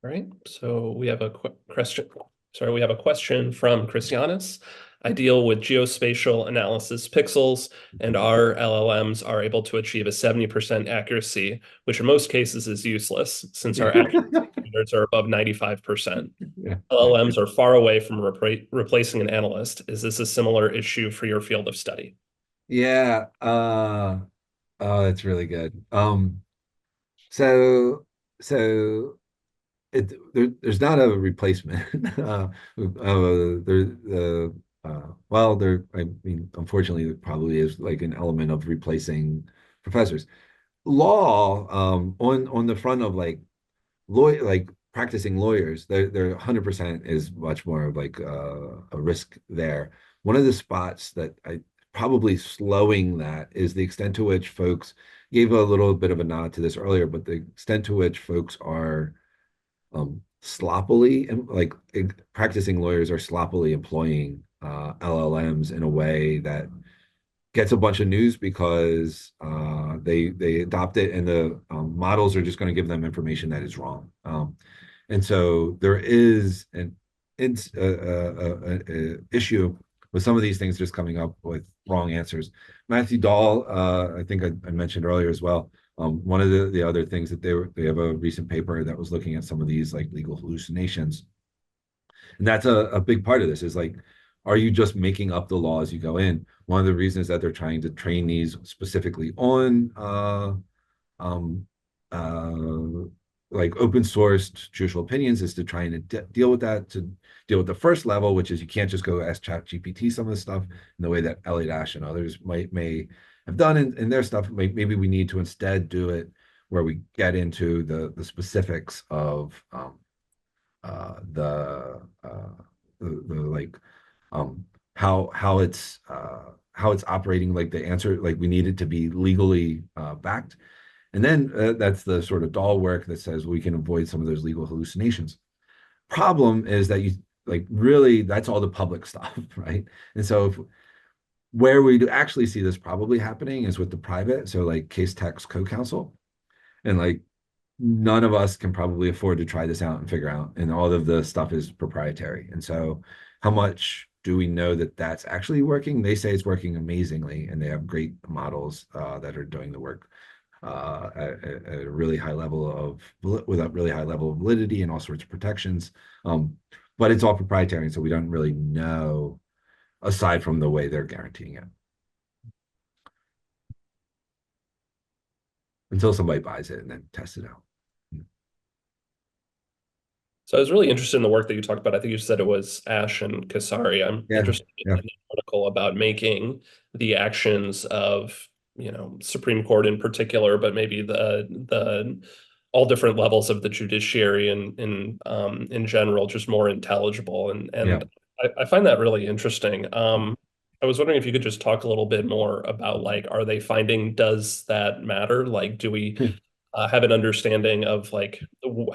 All right, so we have a question. Sorry, we have a question from Christianis. I deal with geospatial analysis pixels, and our LLMs are able to achieve a 70% accuracy, which in most cases is useless since our accuracy standards are above 95%. Yeah. LLMs are far away from replacing an analyst. Is this a similar issue for your field of study? Yeah. Oh, that's really good. So so there's not a replacement. I mean, unfortunately, there probably is like an element of replacing professors. Law, on the front of like practicing lawyers, they're 100% is much more of like a risk there. One of the spots that I probably slowing that is the extent to which folks gave a little bit of a nod to this earlier, but the extent to which folks are sloppily and like practicing lawyers are sloppily employing LLMs in a way that gets a bunch of news because they adopt it and the models are just going to give them information that is wrong. And so there is an issue with some of these things just coming up with wrong answers. Matthew Dahl, I think I mentioned earlier as well. One of the other things that they have a recent paper that was looking at some of these like legal hallucinations, and that's a big part of this is like, are you just making up the law as you go in? One of the reasons that they're trying to train these specifically on um, uh, like open sourced judicial opinions is to try and deal with that, to deal with the first level, which is you can't just go ask ChatGPT some of the stuff in the way that Elliot Ash and others may have done in their stuff. Maybe we need to instead do it where we get into the specifics of uh, the, uh, the like how it's operating, like the answer, like we need it to be legally backed. And then that's the sort of doll work that says we can avoid some of those legal hallucinations. Problem is that you like really that's all the public stuff, right? And so where we do actually see this probably happening is with the private, so like case text co-counsel, and like none of us can probably afford to try this out and figure out, and all of the stuff is proprietary. And so how much do we know that that's actually working? They say it's working amazingly, and they have great models that are doing the work at a really high level with a really high level of validity and all sorts of protections. But it's all proprietary, so we don't really know aside from the way they're guaranteeing it until somebody buys it and then tests it out. So I was really interested in the work that you talked about. I think you said it was Ash and Kasari. I'm interested in the article about making the actions of, Supreme Court in particular, but maybe the all different levels of the judiciary and in general, just more intelligible. And I find that really interesting. I was wondering if you could just talk a little bit more about like, are they finding, does that matter? Like, do we have an understanding of like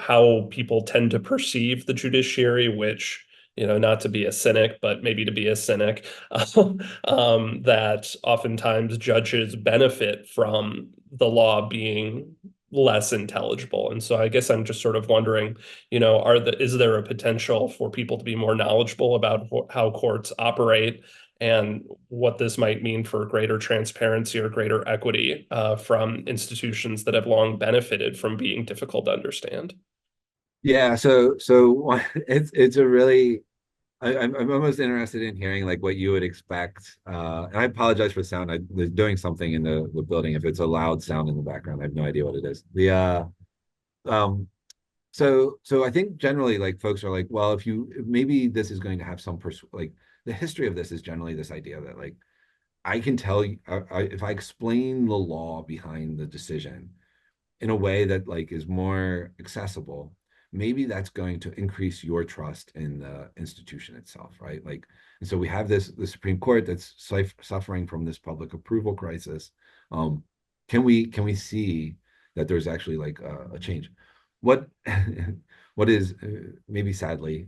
how people tend to perceive the judiciary, which, not to be a cynic, but maybe to be a cynic, that oftentimes judges benefit from the law being less intelligible. And so I guess I'm just sort of wondering, is there a potential for people to be more knowledgeable about how courts operate and what this might mean for greater transparency or greater equity from institutions that have long benefited from being difficult to understand? Yeah, so it's a really I'm almost interested in hearing like what you would expect. And I apologize for the sound. I was doing something in the building. If it's a loud sound in the background, I have no idea what it is. Um, so I think generally like folks are like, well, if you maybe this is going to have some like the history of this is generally this idea that like I can tell you if I explain the law behind the decision in a way that like is more accessible, maybe that's going to increase your trust in the institution itself, right? Like, and so we have the Supreme Court that's suffering from this public approval crisis. Um, can we see that there's actually like a change? What what is maybe sadly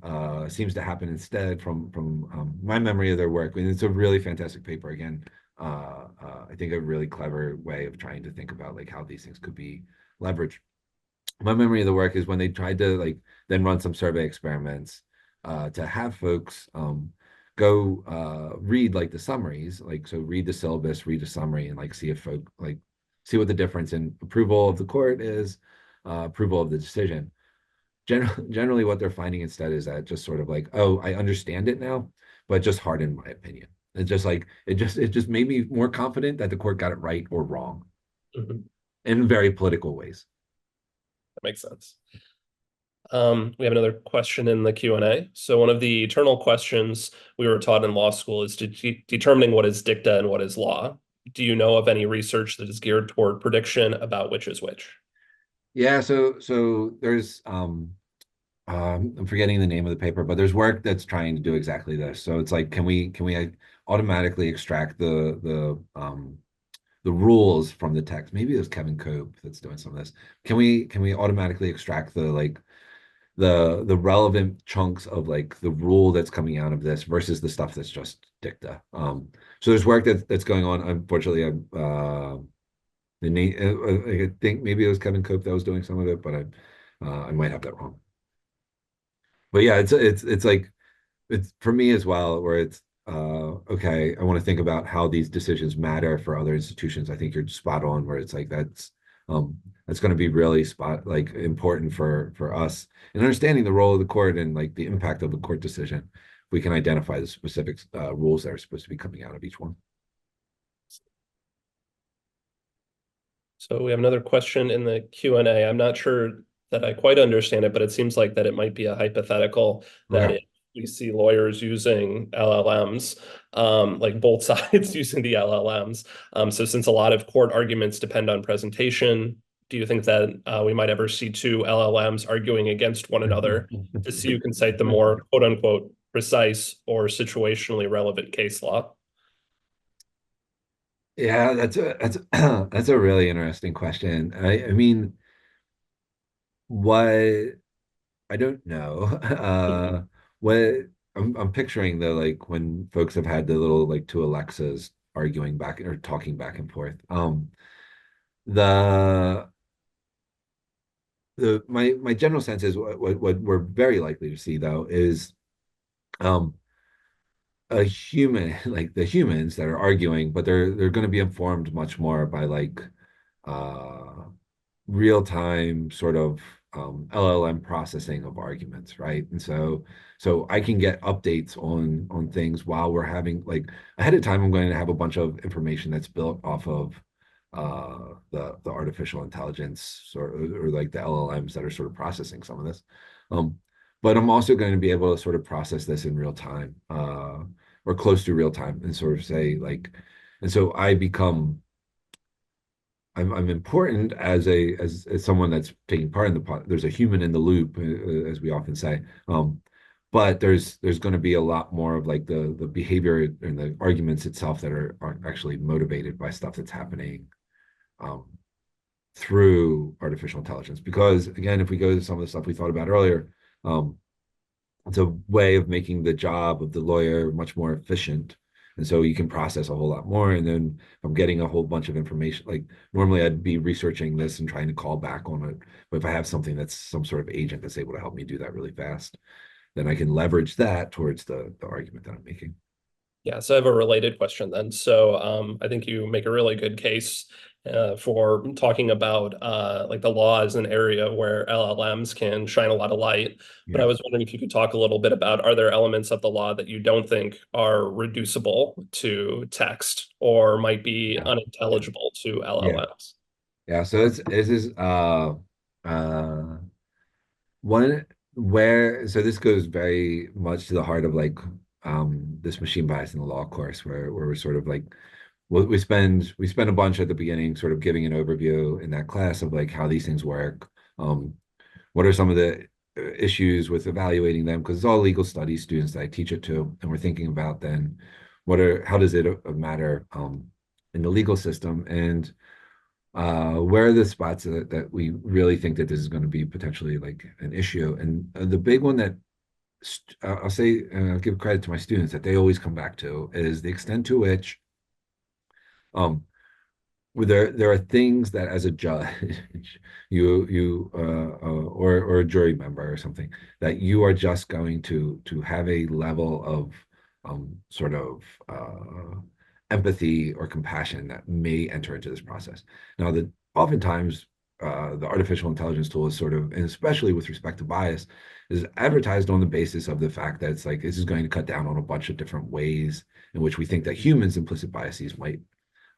seems to happen instead from my memory of their work, and it's a really fantastic paper again. I think a really clever way of trying to think about like how these things could be leveraged. My memory of the work is when they tried to like then run some survey experiments to have folks go read like the summaries, like so read the syllabus, read a summary, and like see if folk like see what the difference in approval of the court is, approval of the decision. Generally, what they're finding instead is that just sort of like, oh, I understand it now, but just hardened my opinion. It's just like it just made me more confident that the court got it right or wrong in very political ways. That makes sense. We have another question in the Q&A. So one of the eternal questions we were taught in law school is determining what is dicta and what is law. Do you know of any research that is geared toward prediction about which is which? Yeah, so there's I'm forgetting the name of the paper, but there's work that's trying to do exactly this. So it's like, can we automatically extract the rules from the text? Maybe it was Kevin Cope that's doing some of this. Can we automatically extract the like the relevant chunks of like the rule that's coming out of this versus the stuff that's just dicta? So there's work that's going on. Unfortunately, the name I think maybe it was Kevin Cope that was doing some of it, but I might have that wrong. But yeah, it's like it's for me as well, where it's okay, I want to think about how these decisions matter for other institutions. I think you're spot on where it's like that's going to be really spot like important for us in understanding the role of the court and like the impact of the court decision. We can identify the specific rules that are supposed to be coming out of each one. So we have another question in the Q&A. I'm not sure that I quite understand it, but it seems like that it might be a hypothetical that Okay. if we see lawyers using LLMs, like both sides using the LLMs. So since a lot of court arguments depend on presentation, do you think that we might ever see two LLMs arguing against one another to see who can cite the more quote unquote precise or situationally relevant case law? Yeah, that's a really interesting question. I mean, what I don't know. What I'm picturing though, like when folks have had the little like two Alexas arguing back or talking back and forth. The my general sense is what we're very likely to see though is um a human like the humans that are arguing, but they're going to be informed much more by like uh real-time sort of LLM processing of arguments, right? And so I can get updates on things while we're having like ahead of time. I'm going to have a bunch of information that's built off of the artificial intelligence or like the LLMs that are sort of processing some of this. Um, but I'm also going to be able to sort of process this in real time or close to real time and sort of say like, and so I become I'm important as someone that's taking part in the pot. There's a human in the loop, as we often say. But there's going to be a lot more of like the behavior and the arguments itself that are actually motivated by stuff that's happening um, through artificial intelligence. Because again, if we go to some of the stuff we thought about earlier, um, it's a way of making the job of the lawyer much more efficient. And so you can process a whole lot more. And then I'm getting a whole bunch of information. Like normally I'd be researching this and trying to call back on it. But if I have something that's some sort of agent that's able to help me do that really fast, then I can leverage that towards the argument that I'm making. Yeah, so I have a related question then. So I think you make a really good case for talking about like the law is an area where LLMs can shine a lot of light. But I Yeah. was wondering if you could talk a little bit about, are there elements of the law that you don't think are reducible to text or might be Yeah. unintelligible to Yeah. LLMs? Yeah. So this is uh one where so this goes very much to the heart of like this machine bias in the law course where we're sort of like we spend a bunch at the beginning sort of giving an overview in that class of like how these things work. What are some of the issues with evaluating them? Because it's all legal studies students that I teach it to, and we're thinking about then how does it matter in the legal system, and where are the spots that we really think that this is going to be potentially like an issue? And the big one that I'll say, and I'll give credit to my students that they always come back to is the extent to which um, where there are things that as a judge or a jury member or something that you are just going to have a level of sort of empathy or compassion that may enter into this process. Now that oftentimes the artificial intelligence tool is sort of, and especially with respect to bias, is advertised on the basis of the fact that it's like this is going to cut down on a bunch of different ways in which we think that humans' implicit biases might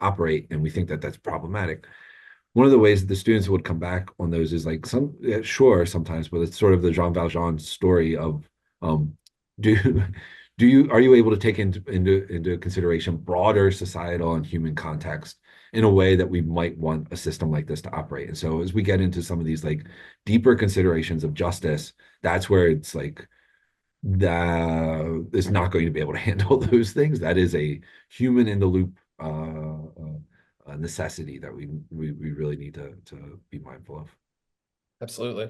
operate, and we think that that's problematic. One of the ways that the students would come back on those is like sure, sometimes, but it's sort of the Jean Valjean story of do are you able to take into consideration broader societal and human context in a way that we might want a system like this to operate? And so as we get into some of these like deeper considerations of justice, that's where it's like that is not going to be able to handle those things. That is a human in the loop necessity that we really need to be mindful of. Absolutely.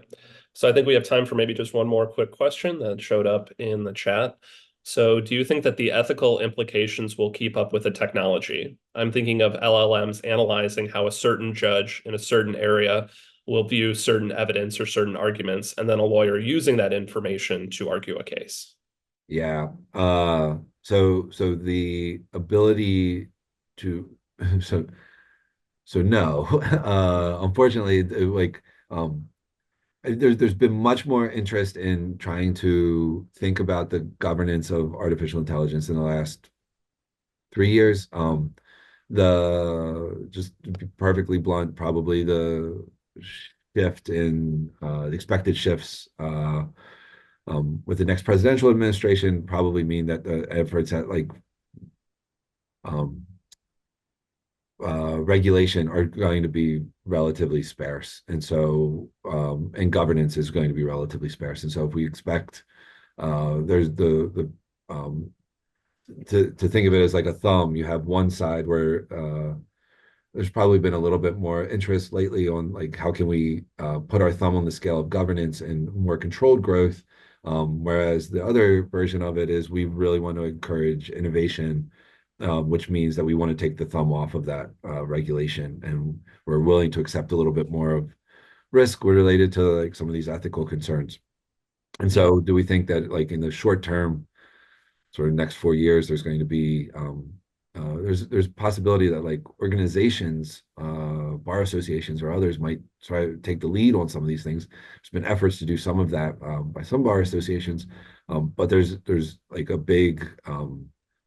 So I think we have time for maybe just one more quick question that showed up in the chat. So do you think that the ethical implications will keep up with the technology? I'm thinking of LLMs analyzing how a certain judge in a certain area will view certain evidence or certain arguments, and then a lawyer using that information to argue a case. Yeah. So the ability to so no. Unfortunately, like there's been much more interest in trying to think about the governance of artificial intelligence in the last 3 years. The just to be perfectly blunt, probably the shift in the expected shifts with the next presidential administration probably mean that the efforts at like um, regulation are going to be relatively sparse, and so and governance is going to be relatively sparse. And so if we expect there's the to think of it as like a thumb, you have one side where there's probably been a little bit more interest lately on like how can we put our thumb on the scale of governance and more controlled growth, whereas the other version of it is we really want to encourage innovation, which means that we want to take the thumb off of that regulation, and we're willing to accept a little bit more of risk related to like some of these ethical concerns. And so do we think that like in the short term, sort of next 4 years, there's going to be there's possibility that like organizations, bar associations or others might try to take the lead on some of these things. There's been efforts to do some of that by some bar associations, but there's like a big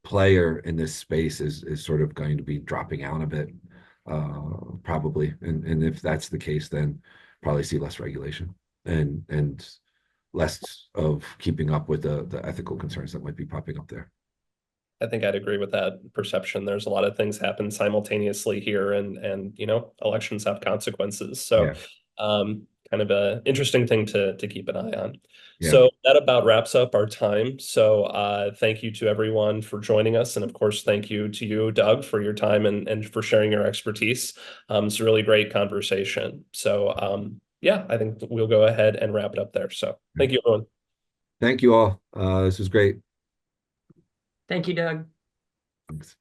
player in this space is sort of going to be dropping out a bit, probably. And if that's the case, then probably see less regulation and less of keeping up with the ethical concerns that might be popping up there. I think I'd agree with that perception. There's a lot of things happen simultaneously here, and elections have consequences. So, Yeah, kind of a interesting thing to keep an eye on. yeah, So that about wraps up our time. So, thank you to everyone for joining us, and of course, thank you to you, Doug, for your time and for sharing your expertise. It's a really great conversation. So, yeah, I think we'll go ahead and wrap it up there. So, yeah. thank you, everyone. Thank you all. This was great. Thank you, Doug. Thanks.